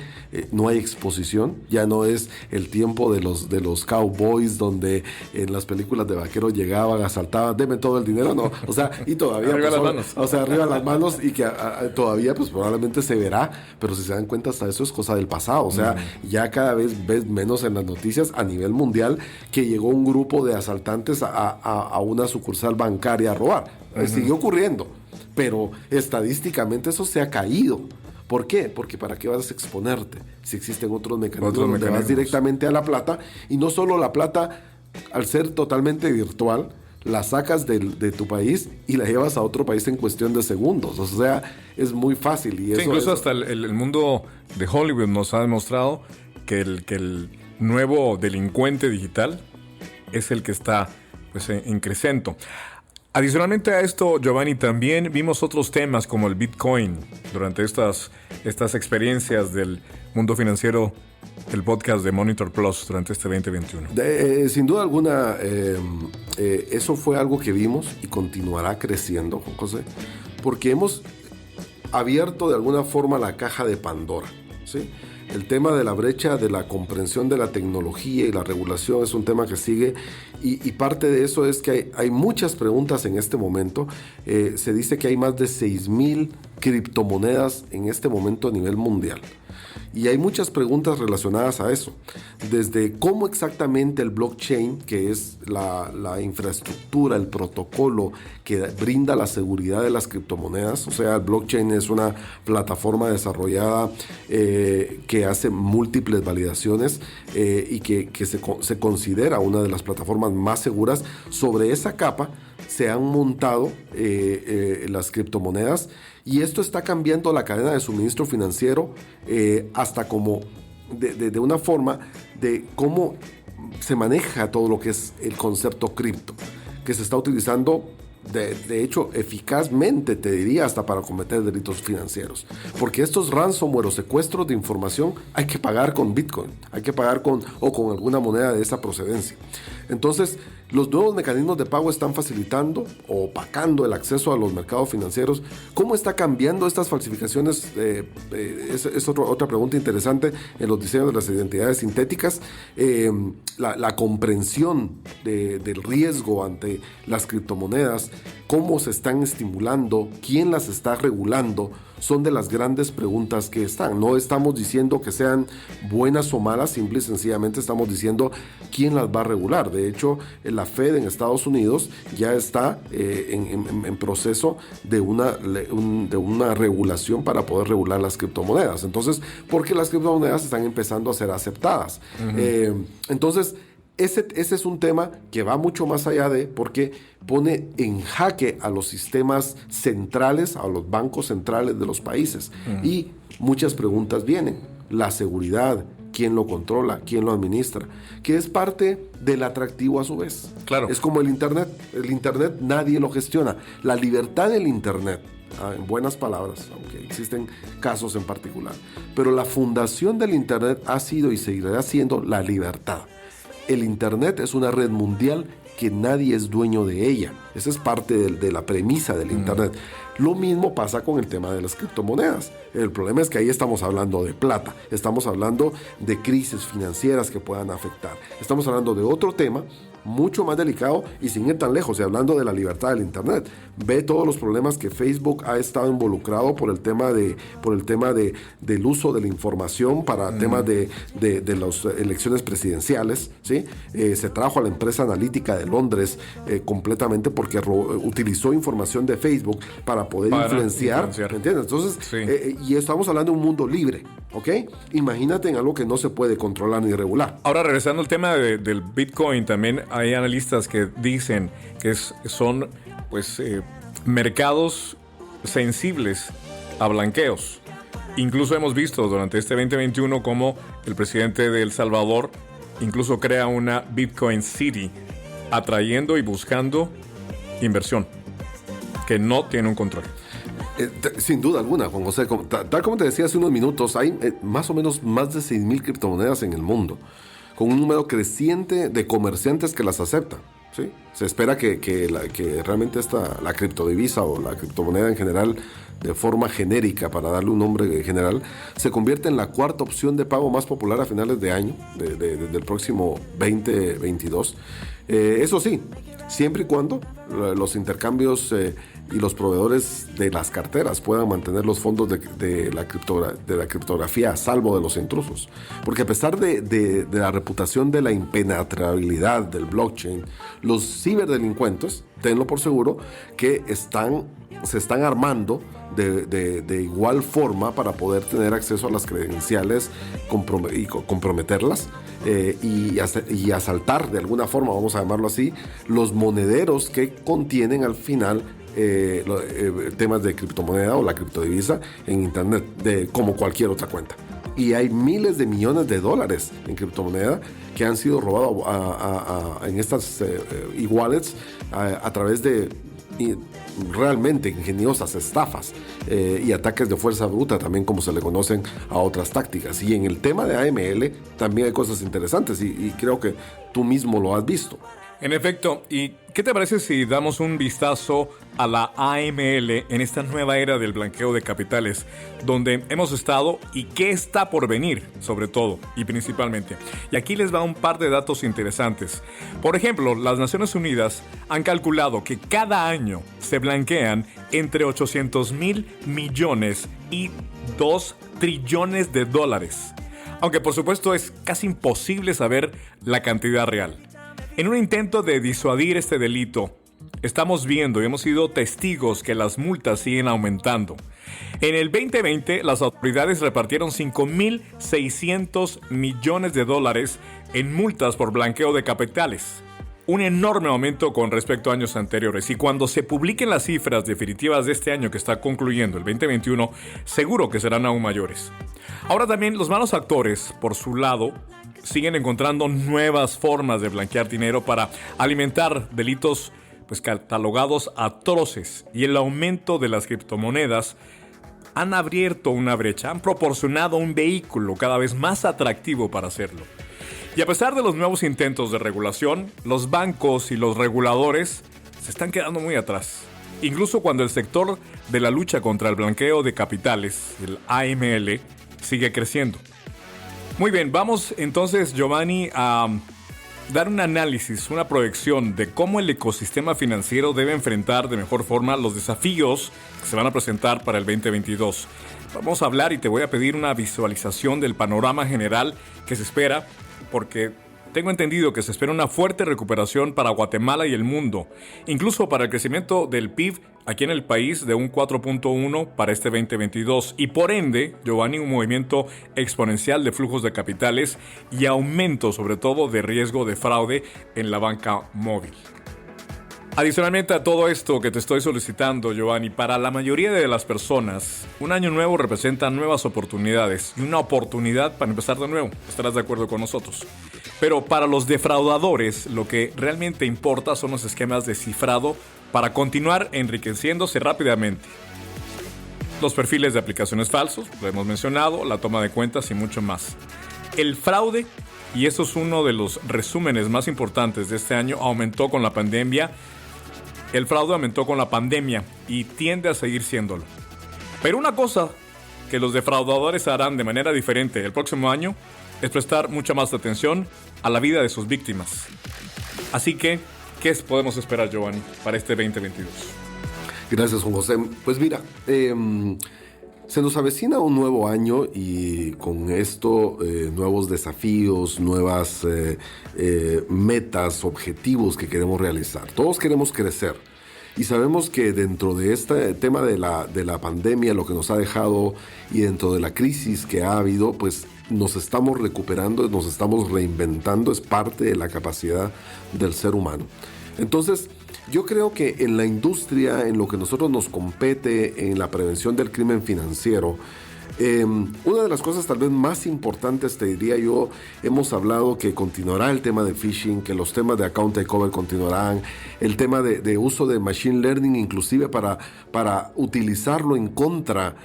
no hay exposición, ya no es el tiempo de los cowboys donde en las películas de vaqueros llegaban, asaltaban, denme todo el dinero, no, o sea, y todavía arriba pues, las manos. o sea, arriba las manos, y que todavía pues probablemente se verá, pero si se dan cuenta, hasta eso es cosa del pasado. O sea, ya cada vez ves menos en las noticias a nivel mundial que llegó un grupo de de asaltantes a una sucursal bancaria a robar. Sigue ocurriendo, pero estadísticamente eso se ha caído. ¿Por qué? Porque ¿para qué vas a exponerte si existen otros mecanismos donde vas directamente a la plata? Y no solo la plata, al ser totalmente virtual, la sacas de tu país y la llevas a otro país en cuestión de segundos. O sea, es muy fácil. Y eso, incluso hasta el mundo de Hollywood nos ha demostrado que el nuevo delincuente digital es el que está pues, en crecimiento. Adicionalmente a esto, Giovanni, también vimos otros temas como el Bitcoin durante estas experiencias del mundo financiero, el podcast de Monitor Plus durante este 2021. Sin duda alguna, eso fue algo que vimos y continuará creciendo, Juan José, porque hemos abierto de alguna forma la caja de Pandora, ¿sí? El tema de la brecha de la comprensión de la tecnología y la regulación es un tema que sigue y parte de eso es que hay muchas preguntas en este momento. Se dice que hay más de 6,000 criptomonedas en este momento a nivel mundial. Y hay muchas preguntas relacionadas a eso, desde cómo exactamente el blockchain, que es la infraestructura, el protocolo que brinda la seguridad de las criptomonedas, o sea, el blockchain es una plataforma desarrollada que hace múltiples validaciones y que se considera una de las plataformas más seguras. Sobre esa capa se han montado las criptomonedas. Y esto está cambiando la cadena de suministro financiero hasta como de una forma de cómo se maneja todo lo que es el concepto cripto, que se está utilizando de hecho eficazmente, te diría, hasta para cometer delitos financieros. Porque estos ransomware o secuestros de información hay que pagar con Bitcoin, hay que pagar con alguna moneda de esa procedencia. Entonces, los nuevos mecanismos de pago están facilitando o opacando el acceso a los mercados financieros. ¿Cómo está cambiando estas falsificaciones? Es otra pregunta interesante en los diseños de las identidades sintéticas. La comprensión del riesgo ante las criptomonedas, cómo se están estimulando, quién las está regulando, son de las grandes preguntas que están. No estamos diciendo que sean buenas o malas, simple y sencillamente estamos diciendo quién las va a regular. De hecho, la Fed en Estados Unidos ya está en proceso de una regulación para poder regular las criptomonedas. Entonces, porque las criptomonedas están empezando a ser aceptadas. Entonces, ese es un tema que va mucho más allá porque pone en jaque a los sistemas centrales, a los bancos centrales de los países. Y muchas preguntas vienen. La seguridad, quién lo controla, quién lo administra, que es parte del atractivo a su vez. Claro. Es como el Internet. El Internet nadie lo gestiona. La libertad del Internet, en buenas palabras, aunque existen casos en particular, pero la fundación del Internet ha sido y seguirá siendo la libertad. El Internet es una red mundial que nadie es dueño de ella. Esa es parte de la premisa del Internet. Lo mismo pasa con el tema de las criptomonedas. El problema es que ahí estamos hablando de plata, estamos hablando de crisis financieras que puedan afectar. Estamos hablando de otro tema mucho más delicado y sin ir tan lejos, y hablando de la libertad del Internet. Ve todos los problemas que Facebook ha estado involucrado por el tema del uso de la información para temas de las elecciones presidenciales, ¿sí? Se trajo a la empresa analítica de Londres completamente porque utilizó información de Facebook para poder influenciar. ¿Me entiendes? Entonces, sí. Y estamos hablando de un mundo libre, ¿ok? Imagínate en algo que no se puede controlar ni regular. Ahora, regresando al tema del Bitcoin, también hay analistas que dicen que son mercados sensibles a blanqueos. Incluso hemos visto durante este 2021 cómo el presidente de El Salvador incluso crea una Bitcoin City, atrayendo y buscando inversión que no tiene un control. Sin duda alguna, Juan José, tal como te decía hace unos minutos, hay más o menos más de 6,000 criptomonedas en el mundo, con un número creciente de comerciantes que las aceptan, ¿sí? Se espera que realmente la criptodivisa o la criptomoneda en general, de forma genérica, para darle un nombre general, se convierte en la cuarta opción de pago más popular a finales de año, del próximo 2022. Eso sí, siempre y cuando los intercambios y los proveedores de las carteras puedan mantener los fondos de la criptografía a salvo de los intrusos. Porque a pesar de la reputación de la impenetrabilidad del blockchain, los ciberdelincuentes, tenlo por seguro, que se están armando de igual forma para poder tener acceso a las credenciales y comprometerlas y asaltar de alguna forma, vamos a llamarlo así, los monederos que contienen al final temas de criptomoneda o la criptodivisa en internet, como cualquier otra cuenta. Y hay miles de millones de dólares en criptomoneda que han sido robados en estas e-wallets a través de realmente ingeniosas estafas y ataques de fuerza bruta, también como se le conocen a otras tácticas. Y en el tema de AML también hay cosas interesantes y creo que tú mismo lo has visto. En efecto, ¿y qué te parece si damos un vistazo a la AML en esta nueva era del blanqueo de capitales, donde hemos estado y qué está por venir, sobre todo y principalmente? Y aquí les va un par de datos interesantes. Por ejemplo, las Naciones Unidas han calculado que cada año se blanquean entre 800,000 millones y 2 trillones de dólares. Aunque por supuesto es casi imposible saber la cantidad real. En un intento de disuadir este delito, estamos viendo y hemos sido testigos que las multas siguen aumentando. En el 2020, las autoridades repartieron 5.600 millones de dólares en multas por blanqueo de capitales. Un enorme aumento con respecto a años anteriores. Y cuando se publiquen las cifras definitivas de este año que está concluyendo, el 2021, seguro que serán aún mayores. Ahora también los malos actores, por su lado, siguen encontrando nuevas formas de blanquear dinero para alimentar delitos catalogados atroces, y el aumento de las criptomonedas han abierto una brecha, han proporcionado un vehículo cada vez más atractivo para hacerlo. Y a pesar de los nuevos intentos de regulación, los bancos y los reguladores se están quedando muy atrás. Incluso cuando el sector de la lucha contra el blanqueo de capitales, el AML, sigue creciendo. Muy bien, vamos entonces, Giovanni, a dar un análisis, una proyección de cómo el ecosistema financiero debe enfrentar de mejor forma los desafíos que se van a presentar para el 2022. Vamos a hablar y te voy a pedir una visualización del panorama general que se espera, porque tengo entendido que se espera una fuerte recuperación para Guatemala y el mundo, incluso para el crecimiento del PIB aquí en el país de un 4.1 para este 2022 y por ende, Giovanni, un movimiento exponencial de flujos de capitales y aumento sobre todo de riesgo de fraude en la banca móvil. Adicionalmente a todo esto que te estoy solicitando, Giovanni, para la mayoría de las personas, un año nuevo representa nuevas oportunidades y una oportunidad para empezar de nuevo. Estarás de acuerdo con nosotros. Pero para los defraudadores, lo que realmente importa son los esquemas de cifrado para continuar enriqueciéndose rápidamente. Los perfiles de aplicaciones falsos, lo hemos mencionado, la toma de cuentas y mucho más. El fraude, y eso es uno de los resúmenes más importantes de este año, aumentó con la pandemia. El fraude aumentó con la pandemia y tiende a seguir siéndolo. Pero una cosa que los defraudadores harán de manera diferente el próximo año es prestar mucha más atención a la vida de sus víctimas. Así que, ¿qué podemos esperar, Giovanni, para este 2022? Gracias, Juan José. Pues mira, se nos avecina un nuevo año y con esto nuevos desafíos, nuevas metas, objetivos que queremos realizar. Todos queremos crecer y sabemos que dentro de este tema de la pandemia, lo que nos ha dejado y dentro de la crisis que ha habido, pues nos estamos recuperando, nos estamos reinventando, es parte de la capacidad del ser humano. Entonces, yo creo que en la industria, en lo que nosotros nos compete, en la prevención del crimen financiero, una de las cosas tal vez más importantes, te diría yo, hemos hablado que continuará el tema de phishing, que los temas de account takeover continuarán, el tema de uso de machine learning inclusive para utilizarlo en contra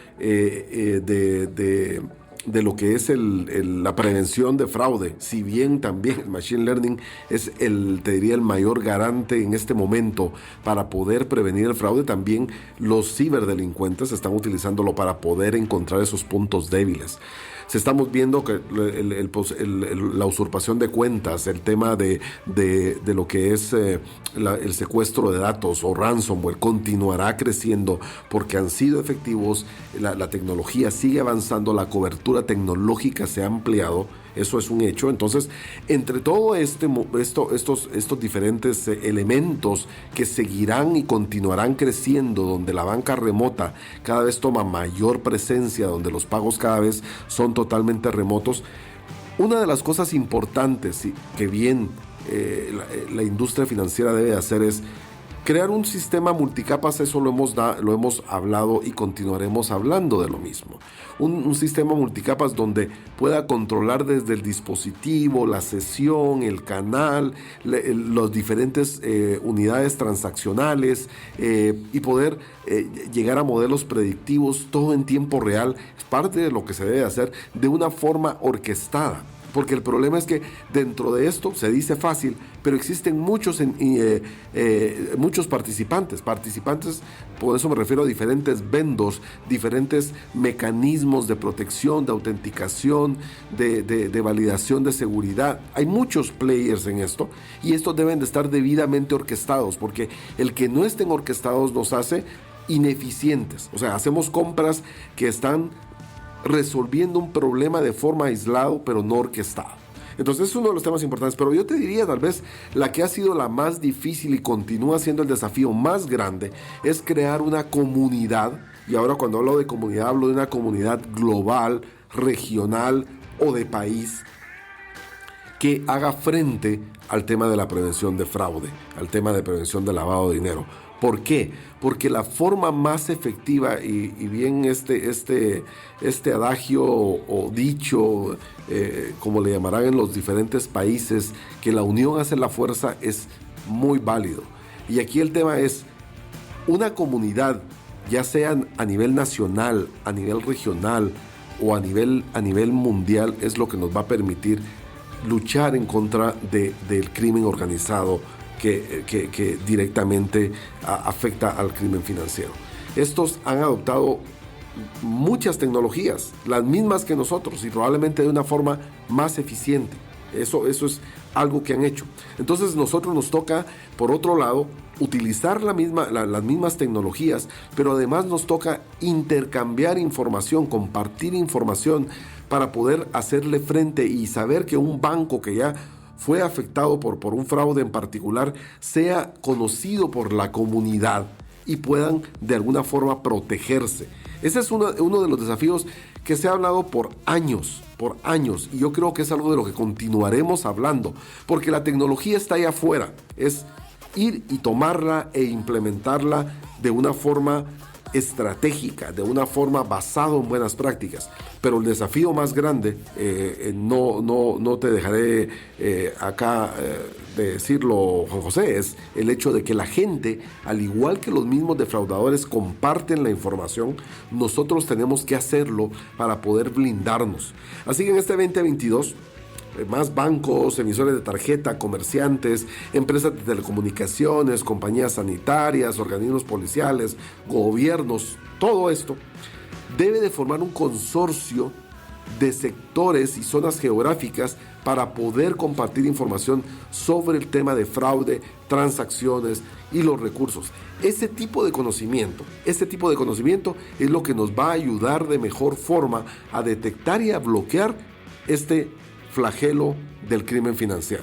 de lo que es la prevención de fraude, si bien también el machine learning es te diría el mayor garante en este momento para poder prevenir el fraude, también los ciberdelincuentes están utilizándolo para poder encontrar esos puntos débiles. Estamos viendo que la usurpación de cuentas, el tema de lo que es el secuestro de datos o ransomware continuará creciendo porque han sido efectivos, la tecnología sigue avanzando, la cobertura tecnológica se ha ampliado. Eso es un hecho. Entonces, entre todo estos diferentes elementos que seguirán y continuarán creciendo, donde la banca remota cada vez toma mayor presencia, donde los pagos cada vez son totalmente remotos, una de las cosas importantes que bien la industria financiera debe hacer es crear un sistema multicapas. Eso lo hemos hablado y continuaremos hablando de lo mismo. Un sistema multicapas donde pueda controlar desde el dispositivo, la sesión, el canal, los diferentes unidades transaccionales y poder llegar a modelos predictivos, todo en tiempo real. Es parte de lo que se debe hacer de una forma orquestada. Porque el problema es que dentro de esto se dice fácil, pero existen muchos participantes, por eso me refiero a diferentes vendors, diferentes mecanismos de protección, de autenticación, de validación de seguridad. Hay muchos players en esto y estos deben de estar debidamente orquestados, porque el que no estén orquestados nos hace ineficientes. O sea, hacemos compras que están resolviendo un problema de forma aislada, pero no orquestada. Entonces es uno de los temas importantes, pero yo te diría tal vez la que ha sido la más difícil y continúa siendo el desafío más grande es crear una comunidad, y ahora cuando hablo de comunidad hablo de una comunidad global, regional o de país, que haga frente al tema de la prevención de fraude, al tema de prevención de lavado de dinero. ¿Por qué? Porque la forma más efectiva, y bien este adagio o dicho, como le llamarán en los diferentes países, que la unión hace la fuerza, es muy válido. Y aquí el tema es una comunidad, ya sea a nivel nacional, a nivel regional o a nivel mundial, es lo que nos va a permitir luchar en contra del crimen organizado que directamente afecta al crimen financiero. Estos han adoptado muchas tecnologías, las mismas que nosotros, y probablemente de una forma más eficiente. Eso es algo que han hecho. Entonces nosotros nos toca, por otro lado, utilizar las mismas tecnologías, pero además nos toca intercambiar información, compartir información para poder hacerle frente y saber que un banco que ya fue afectado por un fraude en particular sea conocido por la comunidad y puedan de alguna forma protegerse. Ese es uno de los desafíos que se ha hablado por años, y yo creo que es algo de lo que continuaremos hablando, porque la tecnología está allá afuera, es ir y tomarla e implementarla de una forma estratégica, de una forma basada en buenas prácticas. Pero el desafío más grande, no te dejaré acá de decirlo, Juan José, es el hecho de que la gente, al igual que los mismos defraudadores, comparten la información. Nosotros tenemos que hacerlo para poder blindarnos. Así que en este 2022, más bancos, emisores de tarjeta, comerciantes, empresas de telecomunicaciones, compañías sanitarias, organismos policiales, gobiernos, todo esto debe de formar un consorcio de sectores y zonas geográficas para poder compartir información sobre el tema de fraude, transacciones y los recursos. Ese tipo de conocimiento es lo que nos va a ayudar de mejor forma a detectar y a bloquear este flagelo del crimen financiero.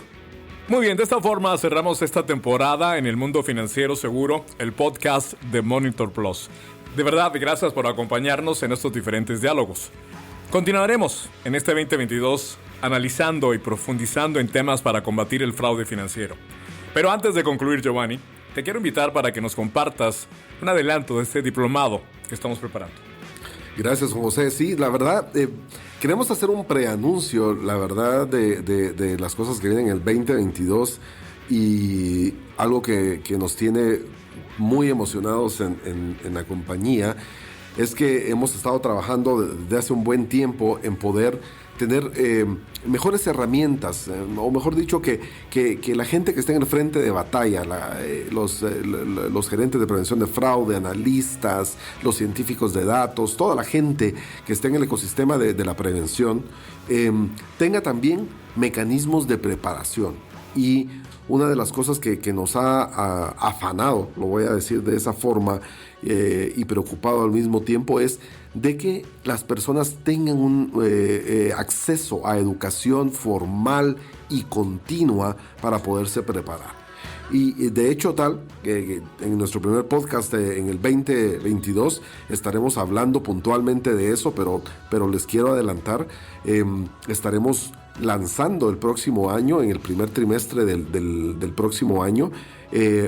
Muy bien, de esta forma cerramos esta temporada en El Mundo Financiero Seguro, el podcast de Monitor Plus. De verdad, gracias por acompañarnos en estos diferentes diálogos. Continuaremos en este 2022 analizando y profundizando en temas para combatir el fraude financiero. Pero antes de concluir, Giovanni, te quiero invitar para que nos compartas un adelanto de este diplomado que estamos preparando. Gracias, Juan José. Sí, la verdad, queremos hacer un preanuncio, la verdad, de las cosas que vienen en el 2022 y algo que nos tiene muy emocionados en la compañía es que hemos estado trabajando desde hace un buen tiempo en poder tener mejores herramientas, o mejor dicho, que la gente que está en el frente de batalla, los gerentes de prevención de fraude, analistas, los científicos de datos, toda la gente que está en el ecosistema de la prevención, tenga también mecanismos de preparación. Y una de las cosas que nos ha afanado, lo voy a decir de esa forma, y preocupado al mismo tiempo, es de que las personas tengan un acceso a educación formal y continua para poderse preparar. Y de hecho tal, que en nuestro primer podcast en el 2022 estaremos hablando puntualmente de eso, pero les quiero adelantar, estaremos lanzando el próximo año, en el primer trimestre del próximo año,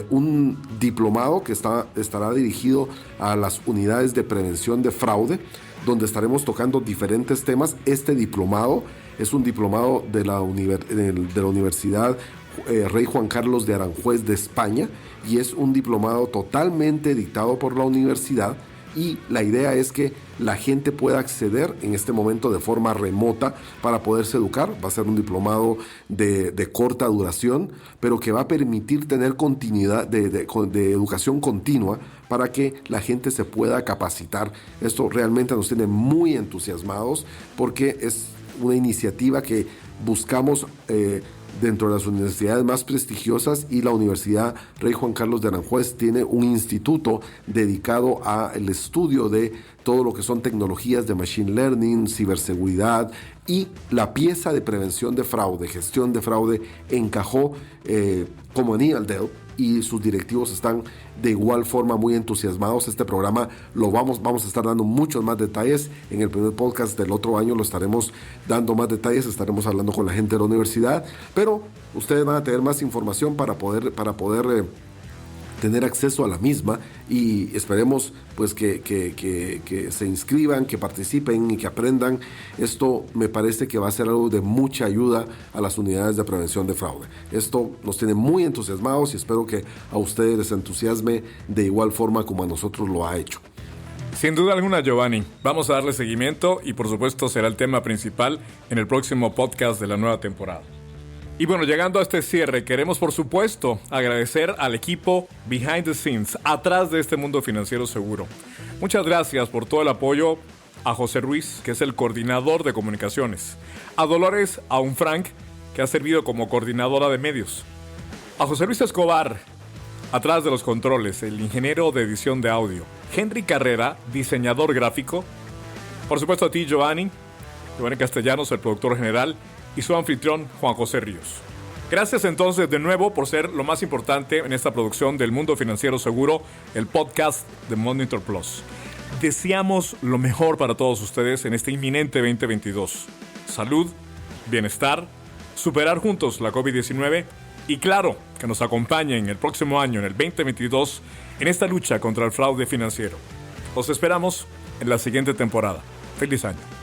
un diplomado que estará dirigido a las unidades de prevención de fraude, donde estaremos tocando diferentes temas. Este diplomado es un diplomado de la Universidad Rey Juan Carlos de Aranjuez de España, y es un diplomado totalmente dictado por la universidad, y la idea es que la gente pueda acceder en este momento de forma remota para poderse educar. Va a ser un diplomado de corta duración, pero que va a permitir tener continuidad de educación continua para que la gente se pueda capacitar. Esto realmente nos tiene muy entusiasmados, porque es una iniciativa que buscamos dentro de las universidades más prestigiosas, y la Universidad Rey Juan Carlos de Aranjuez tiene un instituto dedicado al estudio de todo lo que son tecnologías de Machine Learning, ciberseguridad, y la pieza de prevención de fraude, gestión de fraude, encajó como anillo al dedo, y sus directivos están de igual forma muy entusiasmados. Este programa vamos a estar dando muchos más detalles. En el primer podcast del otro año lo estaremos dando más detalles, estaremos hablando con la gente de la universidad, pero ustedes van a tener más información para poder tener acceso a la misma, y esperemos pues que se inscriban, que participen y que aprendan. Esto me parece que va a ser algo de mucha ayuda a las unidades de prevención de fraude. Esto nos tiene muy entusiasmados, y espero que a ustedes les entusiasme de igual forma como a nosotros lo ha hecho. Sin duda alguna, Giovanni, vamos a darle seguimiento, y por supuesto será el tema principal en el próximo podcast de la nueva temporada. Y bueno, llegando a este cierre, queremos por supuesto agradecer al equipo behind the scenes, atrás de este mundo financiero seguro. Muchas gracias por todo el apoyo a José Ruiz, que es el coordinador de comunicaciones, a Dolores Aunfranc, que ha servido como coordinadora de medios, a José Luis Escobar, atrás de los controles, el ingeniero de edición de audio, Henry Carrera, diseñador gráfico, por supuesto a ti, Giovanni Castellanos, el productor general, y su anfitrión, Juan José Ríos. Gracias entonces de nuevo por ser lo más importante en esta producción del Mundo Financiero Seguro, el podcast de Monitor Plus. Deseamos lo mejor para todos ustedes en este inminente 2022. Salud, bienestar, superar juntos la COVID-19, y claro, que nos acompañen el próximo año, en el 2022, en esta lucha contra el fraude financiero. Los esperamos en la siguiente temporada. ¡Feliz año!